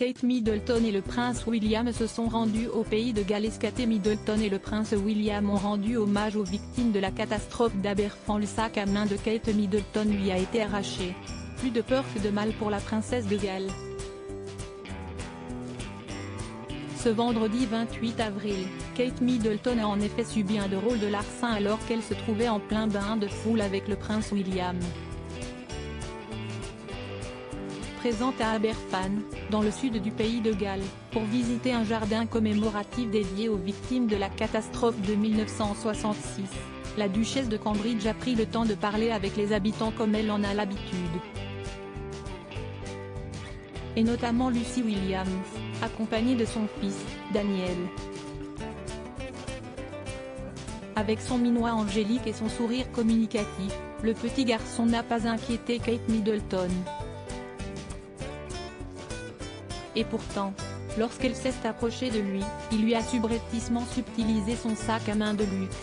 Kate Middleton et le prince William se sont rendus au pays de Galles. Kate Middleton et le prince William ont rendu hommage aux victimes de la catastrophe d'Aberfan. Le sac à main de Kate Middleton lui a été arraché. Plus de peur que de mal pour la princesse de Galles. Ce vendredi 28 avril, Kate Middleton a en effet subi un drôle de larcin alors qu'elle se trouvait en plein bain de foule avec le prince William. Présente à Aberfan, dans le sud du pays de Galles, pour visiter un jardin commémoratif dédié aux victimes de la catastrophe de 1966, la duchesse de Cambridge a pris le temps de parler avec les habitants comme elle en a l'habitude. Et notamment Lucy Williams, accompagnée de son fils, Daniel. Avec son minois angélique et son sourire communicatif, le petit garçon n'a pas inquiété Kate Middleton. Et pourtant, lorsqu'elle s'est approchée de lui, il lui a subrepticement subtilisé son sac à main de luxe.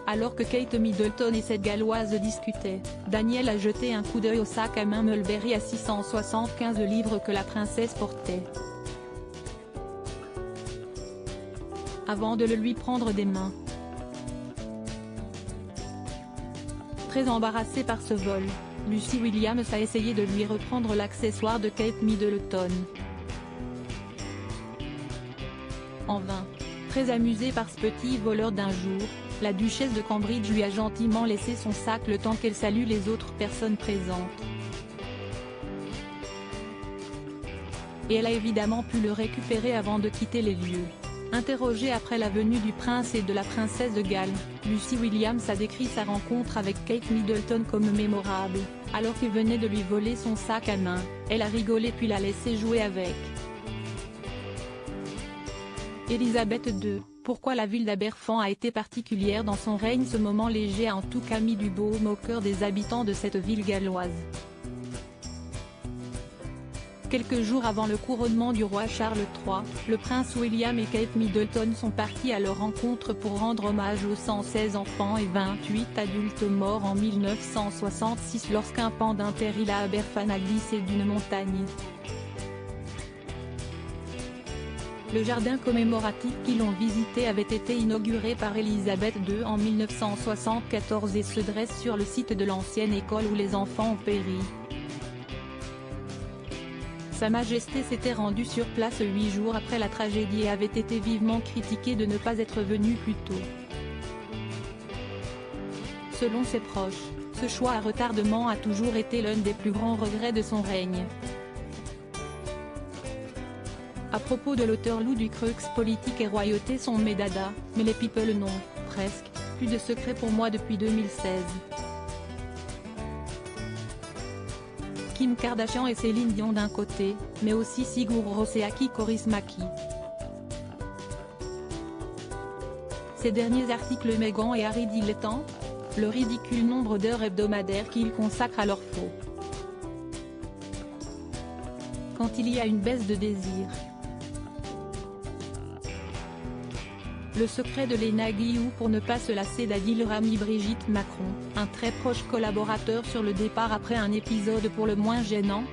Alors que Kate Middleton et cette Galloise discutaient, Daniel a jeté un coup d'œil au sac à main Mulberry à 675 livres que la princesse portait. Avant de le lui prendre des mains. Très embarrassée par ce vol, Lucy Williams a essayé de lui reprendre l'accessoire de Kate Middleton. En vain. Très amusée par ce petit voleur d'un jour, la duchesse de Cambridge lui a gentiment laissé son sac le temps qu'elle salue les autres personnes présentes. Et elle a évidemment pu le récupérer avant de quitter les lieux. Interrogée après la venue du prince et de la princesse de Galles, Lucy Williams a décrit sa rencontre avec Kate Middleton comme mémorable. Alors qu'il venait de lui voler son sac à main, elle a rigolé puis l'a laissé jouer avec. Élisabeth II, pourquoi la ville d'Aberfan a été particulière dans son règne? Ce moment léger a en tout cas mis du baume au cœur des habitants de cette ville galloise. Quelques jours avant le couronnement du roi Charles III, le prince William et Kate Middleton sont partis à leur rencontre pour rendre hommage aux 116 enfants et 28 adultes morts en 1966 lorsqu'un pan d'un terril à Aberfan a glissé d'une montagne. Le jardin commémoratif qu'ils ont visité avait été inauguré par Élisabeth II en 1974 et se dresse sur le site de l'ancienne école où les enfants ont péri. Sa Majesté s'était rendue sur place 8 jours après la tragédie et avait été vivement critiquée de ne pas être venue plus tôt. Selon ses proches, ce choix à retardement a toujours été l'un des plus grands regrets de son règne. À propos de l'auteur Lou Ducreux, politique et royauté sont mes dadas, mais les people non, presque, plus de secret pour moi depuis 2016. Kim Kardashian et Céline Dion d'un côté, mais aussi Sigur Rós et Aki Kaurismäki. Ces derniers articles Meghan et Harry dilettantes, le ridicule nombre d'heures hebdomadaires qu'ils consacrent à leur faux. Quand il y a une baisse de désir. Le secret de Léna Guillou pour ne pas se lasser d'Adil Rami. Brigitte Macron, un très proche collaborateur sur le départ après un épisode pour le moins gênant.